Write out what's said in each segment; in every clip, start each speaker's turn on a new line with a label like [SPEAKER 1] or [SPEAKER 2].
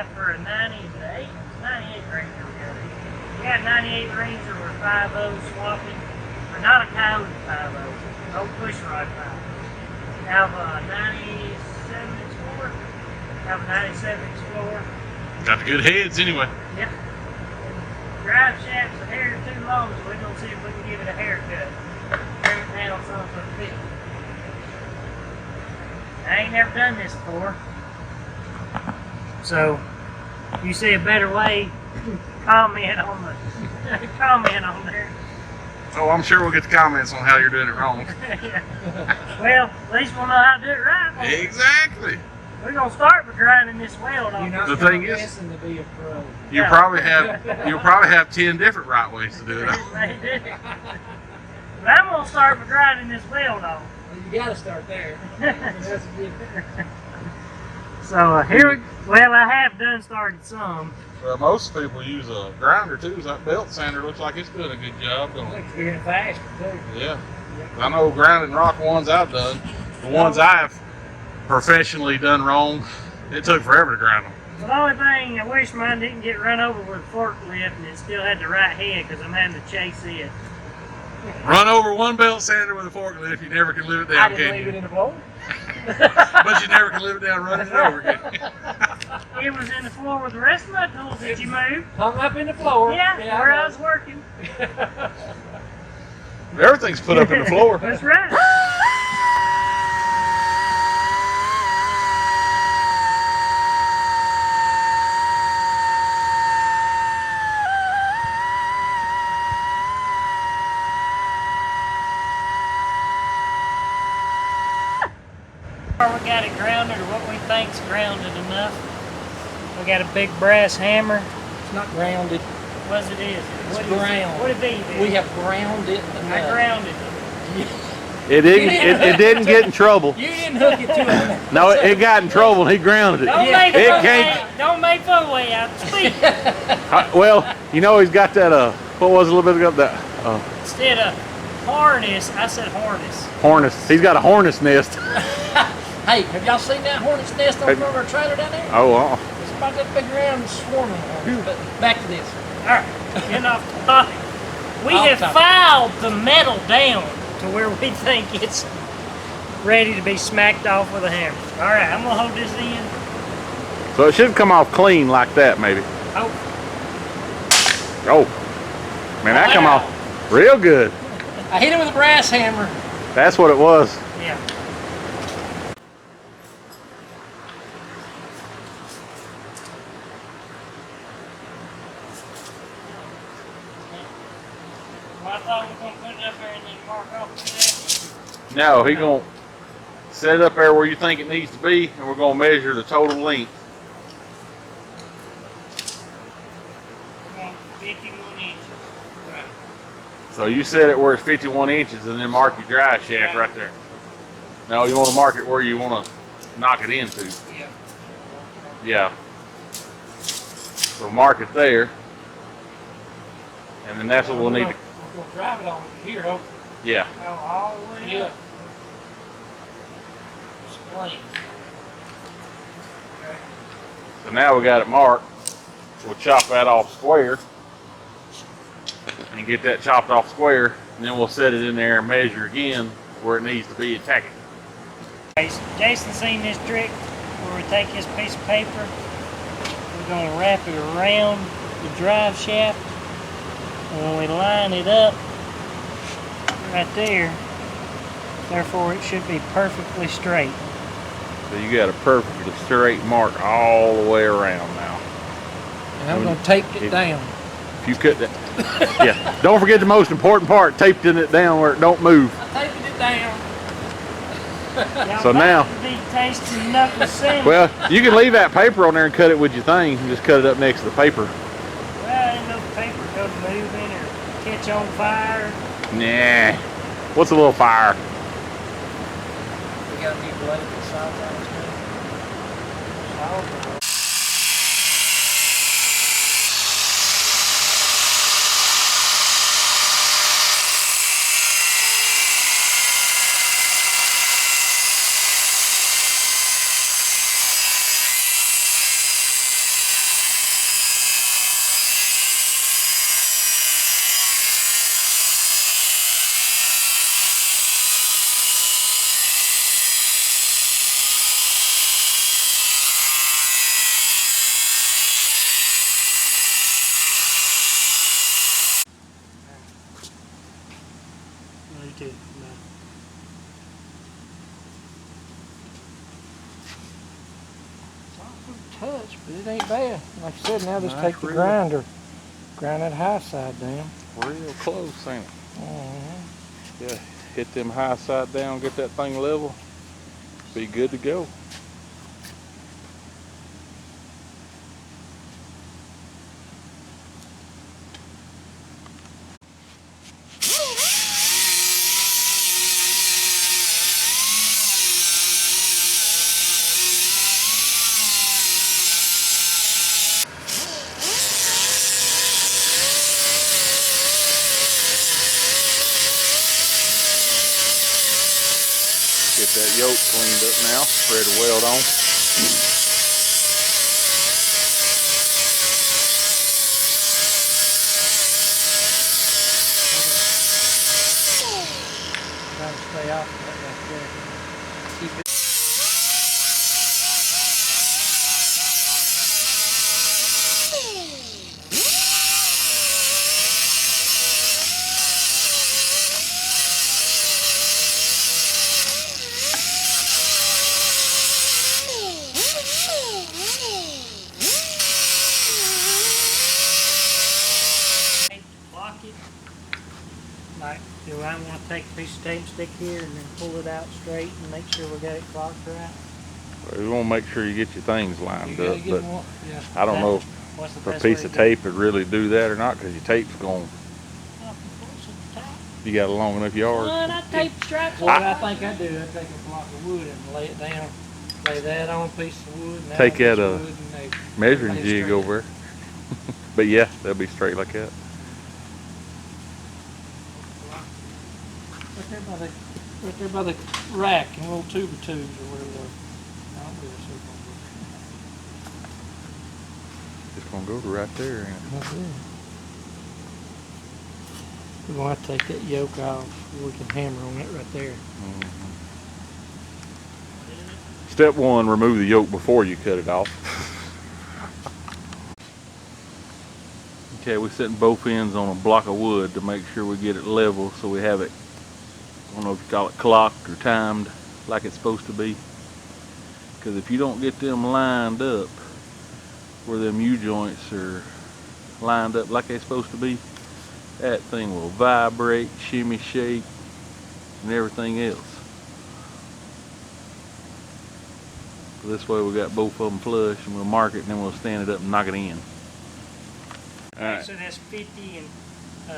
[SPEAKER 1] shaft for a 98 Ranger. We got a 98 Ranger with 5.0 swapping, or not a Coyote 5.0, no push rod 5. Have a 97 Explorer. Have a 97 Explorer.
[SPEAKER 2] Got the good heads anyway.
[SPEAKER 1] Yep. Drive shaft's a hair too long, so we're going to see if we can give it a haircut. Everything handles on for 50. I ain't never done this before. So, you see a better way, comment on there.
[SPEAKER 2] Oh, I'm sure we'll get the comments on how you're doing it wrong.
[SPEAKER 1] Well, at least we'll know how to do it right.
[SPEAKER 2] Exactly.
[SPEAKER 1] We're gonna start with grinding this weld off.
[SPEAKER 2] The thing is,
[SPEAKER 3] to be a pro.
[SPEAKER 2] you'll probably have 10 different right ways to do it.
[SPEAKER 1] Maybe. But I'm gonna start with grinding this weld off.
[SPEAKER 3] Well, you gotta start there.
[SPEAKER 1] So well, I have done started some.
[SPEAKER 2] Well, most people use a grinder too. That belt sander looks like it's doing a good job, don't it?
[SPEAKER 3] It's getting faster too.
[SPEAKER 2] Yeah. I know grinding rock ones I've done. The ones I've professionally done wrong, it took forever to grind them.
[SPEAKER 1] The only thing, I wish mine didn't get run over with a forklift and it still had the right head because I'm having to chase it.
[SPEAKER 2] Run over one belt sander with a forklift, you never can live it down,
[SPEAKER 3] I didn't
[SPEAKER 2] can
[SPEAKER 3] leave
[SPEAKER 2] you?
[SPEAKER 3] it in the floor.
[SPEAKER 2] But you never can live it down running it over again.
[SPEAKER 1] It was in the floor with the rest of my tools that you moved.
[SPEAKER 3] Hung up in the floor.
[SPEAKER 1] Yeah, where I was working.
[SPEAKER 2] Everything's put up in the floor.
[SPEAKER 1] That's right. We got it grounded, or what we think's grounded enough. We got a big brass hammer.
[SPEAKER 3] It's not grounded.
[SPEAKER 1] What it is?
[SPEAKER 3] It's
[SPEAKER 1] What
[SPEAKER 3] ground.
[SPEAKER 1] What it be?
[SPEAKER 3] We have ground it enough.
[SPEAKER 1] I grounded it.
[SPEAKER 4] It didn't get in trouble.
[SPEAKER 3] You didn't hook it to it.
[SPEAKER 4] No, it got in trouble and he grounded it.
[SPEAKER 1] Don't make fun way out to speak.
[SPEAKER 4] Well, you know he's got that what was it a little bit ago, that
[SPEAKER 1] Instead of harness, I said harness.
[SPEAKER 4] harness. He's got a hornet's nest.
[SPEAKER 3] Hey, have y'all seen that hornet's nest on front of our trailer down there?
[SPEAKER 4] Oh,
[SPEAKER 3] It's about that big round swarming hornets. But back to this.
[SPEAKER 1] Alright, getting off the topic. We
[SPEAKER 3] Off
[SPEAKER 1] have
[SPEAKER 3] topic.
[SPEAKER 1] filed the metal down to where we think it's ready to be smacked off with a hammer. Alright, I'm gonna hold this in.
[SPEAKER 4] so it should come off clean like that, maybe.
[SPEAKER 1] Oh,
[SPEAKER 4] Oh, man, that come off real good.
[SPEAKER 3] I hit it with a brass hammer.
[SPEAKER 4] That's what it was.
[SPEAKER 1] yeah. Well, I thought we were gonna put it up there and then mark off with
[SPEAKER 4] No, he gonna set it up there where you think it needs to be, and we're gonna measure the total length.
[SPEAKER 1] that. 51 inches. Right.
[SPEAKER 4] So you set it where it's 51 inches, and then mark your drive shaft right there. No, you want to mark it where you want to knock it into.
[SPEAKER 1] Yeah.
[SPEAKER 4] Yeah. So mark it there, and then that's what we'll need to.
[SPEAKER 3] We're going to drive it on here, huh?
[SPEAKER 4] Yeah.
[SPEAKER 1] Oh, all the way
[SPEAKER 3] Yeah.
[SPEAKER 1] up. Explain. Okay.
[SPEAKER 4] So now we got it marked. We'll chop that off square, and get that chopped off square, and then we'll set it in there and measure again where it needs to be and tack it.
[SPEAKER 1] Jason's seen this trick where we take this piece of paper, we're going to wrap it around the drive shaft, and when we line it up right there, therefore it should be perfectly straight.
[SPEAKER 4] So you got a perfectly straight mark all the way around now.
[SPEAKER 3] And I'm going to tape it down.
[SPEAKER 4] If you cut that, yeah. Don't forget the most important part: taping it down where it don't move.
[SPEAKER 3] I'm taping it down.
[SPEAKER 4] So now,
[SPEAKER 1] be tasting knuckle sandwich.
[SPEAKER 4] well, you can leave that paper on there and cut it with your thing, and just cut it up next to the paper.
[SPEAKER 1] Well, I didn't know the paper go moving or catch on fire.
[SPEAKER 4] Nah. What's a little fire?
[SPEAKER 3] We got a new blade that size on it.
[SPEAKER 1] Oh, to it. It's awful to touch, but it ain't bad. Like I said, now just
[SPEAKER 4] Nice
[SPEAKER 1] take the
[SPEAKER 4] reel.
[SPEAKER 1] grinder, grind that high side down.
[SPEAKER 4] Real close, ain't it?
[SPEAKER 1] Mm-hmm.
[SPEAKER 4] Yeah, hit them high side down, get that thing level, be good to go. Get that yoke cleaned up now, ready to weld on.
[SPEAKER 1] Trying to stay off that right there. Keep it. Block it. Like, do I want to take a piece of tape stick here and then pull it out straight and make sure we got it blocked right?
[SPEAKER 4] You want to make sure you get your things lined
[SPEAKER 1] You
[SPEAKER 4] up,
[SPEAKER 1] gotta get
[SPEAKER 4] but
[SPEAKER 1] one. Yeah.
[SPEAKER 4] I don't know
[SPEAKER 1] What's the
[SPEAKER 4] if a
[SPEAKER 1] best
[SPEAKER 4] piece
[SPEAKER 1] way
[SPEAKER 4] of
[SPEAKER 1] to do it?
[SPEAKER 4] tape would really do that or not, because your tape's going, you got a long enough yard.
[SPEAKER 1] Well, I tape stripes. What I think I do, I take a block of wood and lay it down. Lay that on a piece of wood. And
[SPEAKER 4] Take
[SPEAKER 1] that
[SPEAKER 4] that
[SPEAKER 1] on a piece of wood and
[SPEAKER 4] measuring
[SPEAKER 1] lay it
[SPEAKER 4] jig
[SPEAKER 1] straight.
[SPEAKER 4] over there. But yeah, they'll be straight like that.
[SPEAKER 1] Right there by the rack and little tuba tubes or whatever. I don't really see
[SPEAKER 4] It's gonna go to right there, ain't it?
[SPEAKER 1] That's it. We're gonna have to take that yoke off. We can hammer on it right there.
[SPEAKER 4] Step one, remove the yoke before you cut it off. Okay, we're setting both ends on a block of wood to make sure we get it level so we have it, I don't know if you call it clocked or timed like it's supposed to be. Because if you don't get them lined up where them U-joints are lined up like they're supposed to be, that thing will vibrate, shimmy, shake, and everything else. So this way we got both of them flush, and we'll mark it, and then we'll stand it up and knock it in. Alright.
[SPEAKER 1] So that's 50 and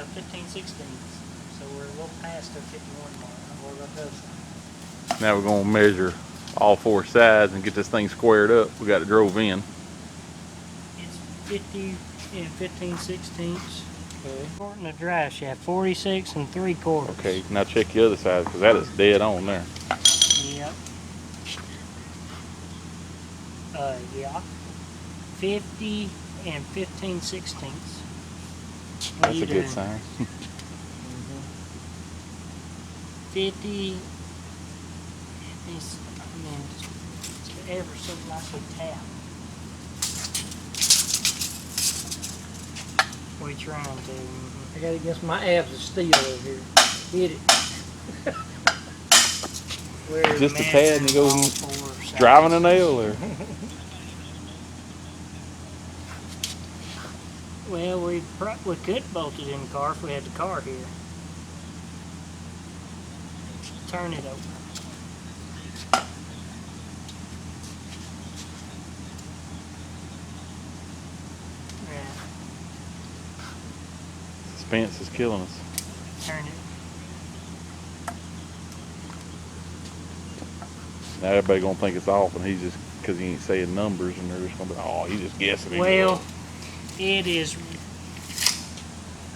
[SPEAKER 1] 15 sixteenths. So we're a little past the 51 mark. What about those?
[SPEAKER 4] Now we're going to measure all four sides and get this thing squared up. We got it drove in.
[SPEAKER 1] It's 50 and 15 sixteenths. Okay. Shorten the drive shaft, 46 and 3/4.
[SPEAKER 4] Okay, now check the other side, because that is dead on there.
[SPEAKER 1] Yep. Yeah. 50 and 15 sixteenths.
[SPEAKER 4] That's a good sign.
[SPEAKER 1] 50. It's ever so nicely tapped. What are you trying to? I got against my abs of steel over here. Hit it.
[SPEAKER 4] Just a tad and you go driving a nail, or?
[SPEAKER 1] Well, we could bolt it in the car if we had the car here. Turn it over. Yeah.
[SPEAKER 4] Suspense is killing us.
[SPEAKER 1] Turn it.
[SPEAKER 4] Now everybody gonna think it's off, and he's just, because he ain't saying numbers, and they're just gonna be, oh, he's just guessing.
[SPEAKER 1] Well, it is.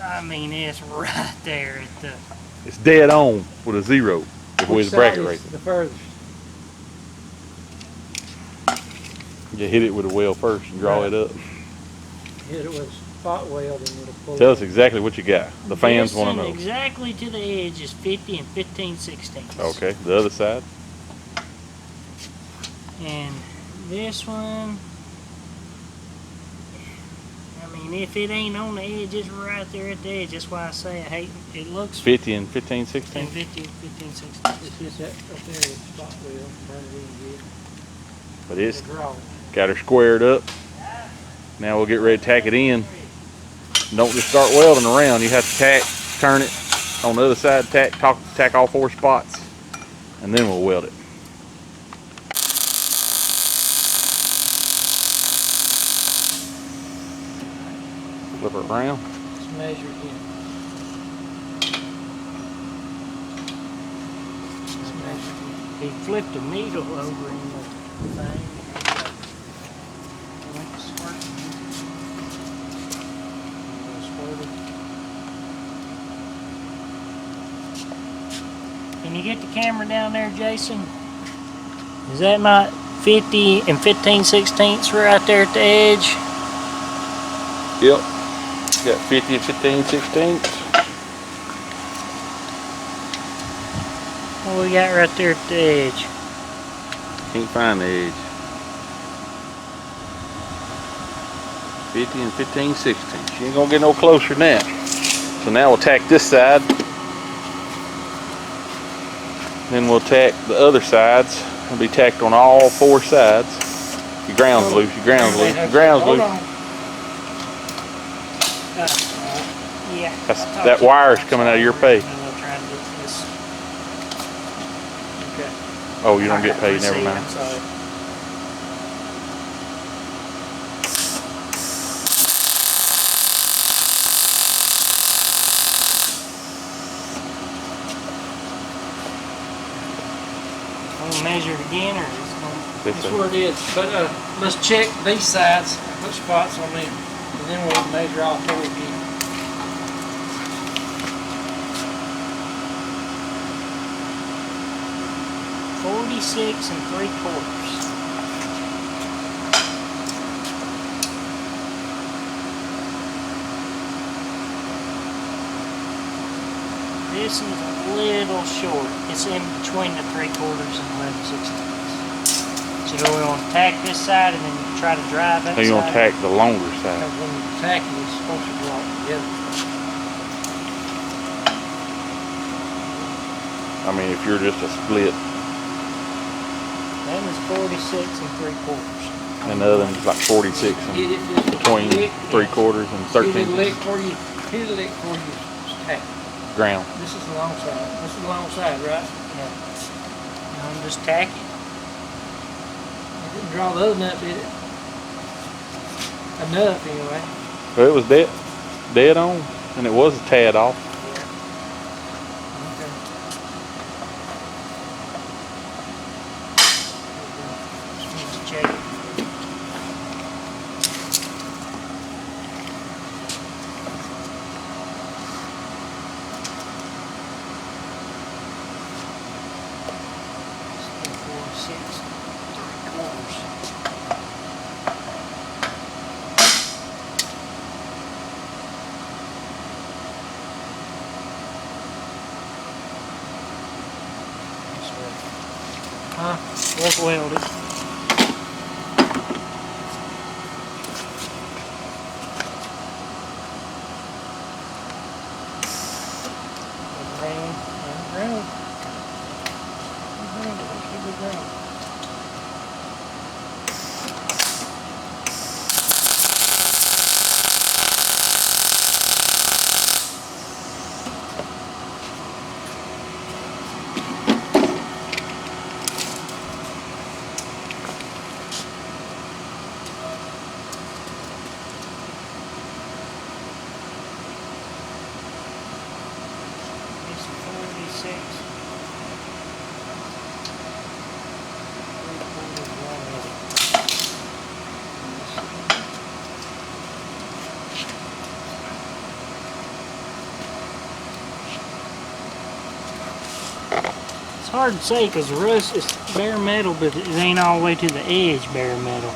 [SPEAKER 1] I mean, it's right there at the.
[SPEAKER 4] It's dead on with a 0 before his bracket racing.
[SPEAKER 1] The furthest.
[SPEAKER 4] You hit it with a weld first and draw it up.
[SPEAKER 1] Hit it with spot weld and it'll pull.
[SPEAKER 4] Tell us exactly what you got. The fans want to know.
[SPEAKER 1] Exactly to the edge is 50 and 15 sixteenths.
[SPEAKER 4] Okay, the other side.
[SPEAKER 1] And this one, I mean, And if it ain't on the edge, it's right there at the edge. That's why I say I hate it. It looks
[SPEAKER 4] 50 and 15, 16.
[SPEAKER 1] 50, 15, 16.
[SPEAKER 3] It's just that up there, the spot wheel, burn it in good.
[SPEAKER 4] But it's
[SPEAKER 3] The draw.
[SPEAKER 4] got her squared up. Now we'll get ready to tack it in. Don't just start welding around. You have to tack, turn it on the other side, tack all 4 spots, and then we'll weld it. Flip it around.
[SPEAKER 3] Let's measure again. Let's measure again.
[SPEAKER 1] He flipped a needle over in the thing. Went to squirt it. Can you get the camera down there, Jason? Is that not 50 and 15/16 right there at the edge?
[SPEAKER 4] Yep. Got 50 and 15, 16.
[SPEAKER 1] What we got right there at the edge?
[SPEAKER 4] Can't find the edge. 50 and 15, 16. She ain't gonna get no closer than that. So now we'll tack this side. Then we'll tack the other sides. It'll be tacked on all 4 sides. Your ground's loose, your ground's loose, your ground's
[SPEAKER 3] Hold
[SPEAKER 4] loose.
[SPEAKER 3] on.
[SPEAKER 1] Yeah.
[SPEAKER 4] That wire's coming out of your pay.
[SPEAKER 1] I'm gonna try and get this. Okay.
[SPEAKER 4] Oh, you don't get paid, never
[SPEAKER 1] See,
[SPEAKER 4] mind.
[SPEAKER 1] I'm sorry. I'm gonna measure it again, or is it gonna...
[SPEAKER 4] This
[SPEAKER 3] That's
[SPEAKER 4] way.
[SPEAKER 3] where it is. But let's check these sides, put spots on them, and then we'll measure all 4 again.
[SPEAKER 1] 46 3/4. This is a little short. It's in between the 3/4 and 11/16. So we want to tack this side and then try to drive that
[SPEAKER 4] So you want to
[SPEAKER 1] side.
[SPEAKER 4] tack the longer side.
[SPEAKER 3] Because when you tack it, it's supposed to go all together.
[SPEAKER 4] I mean, if you're just a split,
[SPEAKER 1] That is 46 3/4.
[SPEAKER 4] and the other one's like 46 and
[SPEAKER 3] Hit it just
[SPEAKER 4] between
[SPEAKER 3] lick.
[SPEAKER 4] 3/4 and
[SPEAKER 3] Hit it
[SPEAKER 4] 13
[SPEAKER 3] lick for you. Hit it lick for you. Tack.
[SPEAKER 4] ground.
[SPEAKER 3] This is the long side. This is the long side, right?
[SPEAKER 1] Yeah. And I'm just tacking.
[SPEAKER 3] It didn't draw the other nut, did it? Enough, anyway.
[SPEAKER 4] Well, it was dead on, and it was a tad off.
[SPEAKER 3] Okay.
[SPEAKER 1] Just check it. Still 46 3/4.
[SPEAKER 3] Huh?
[SPEAKER 1] Let's weld it. It's hard to say because the rust is bare metal, but it ain't all the way to the edge bare metal.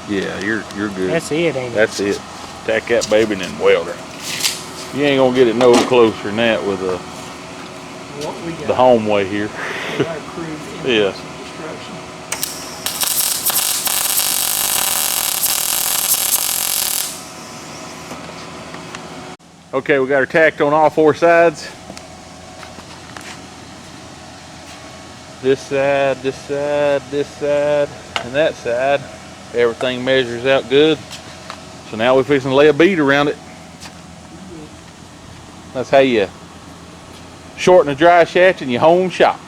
[SPEAKER 4] Yeah, you're good.
[SPEAKER 1] That's it, ain't it?
[SPEAKER 4] That's it. Tack that baby and then weld her. You ain't gonna get it no closer than that with
[SPEAKER 3] What we got?
[SPEAKER 4] the home way here.
[SPEAKER 3] We got approved
[SPEAKER 4] Yeah.
[SPEAKER 3] instruction.
[SPEAKER 4] Okay, we got her tacked on all 4 sides. This side, this side, this side, and that side. Everything measures out good. So now we're fixing to lay a bead around it. That's how you shorten a dry shaft in your home shop.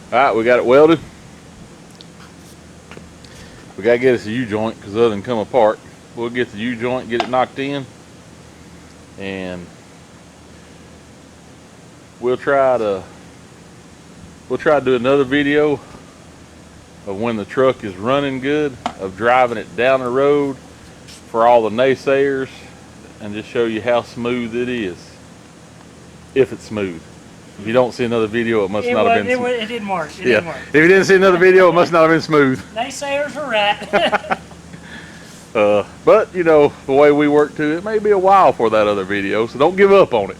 [SPEAKER 4] Alright, we got it welded. We gotta get us a U-joint because other than come apart. We'll get the U-joint, get it knocked in, and we'll try to do another video of when the truck is running good, of driving it down the road for all the naysayers, and just show you how smooth it is, if it's smooth. If you don't see another video, it must not have been smooth.
[SPEAKER 1] It didn't work. It
[SPEAKER 4] Yeah,
[SPEAKER 1] didn't work.
[SPEAKER 4] if you didn't see another video, it must not have been smooth.
[SPEAKER 1] Naysayers were right.
[SPEAKER 4] But you know, the way we work too, it may be a while for that other video, so don't give up on it.